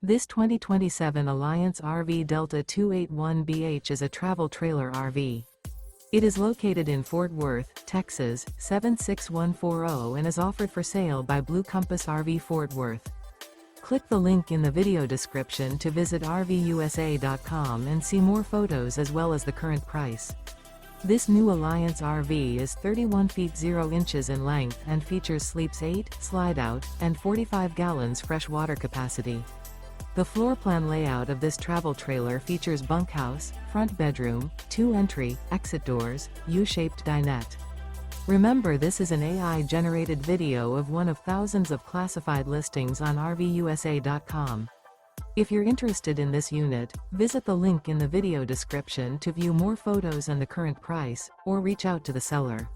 This 2027 Alliance RV Delta 281BH is a travel trailer RV. It is located in Fort Worth, Texas, 76140 and is offered for sale by Blue Compass RV Fort Worth. Click the link in the video description to visit RVUSA.com and see more photos as well as the current price. This new Alliance RV is 31 feet 0 inches in length and features sleeps 8, slide-out, and 45 gallons fresh water capacity. The floor plan layout of this travel trailer features bunkhouse, front bedroom, 2 entry, exit doors, U-shaped dinette. Remember, this is an AI-generated video of one of thousands of classified listings on RVUSA.com. If you're interested in this unit, visit the link in the video description to view more photos and the current price, or reach out to the seller.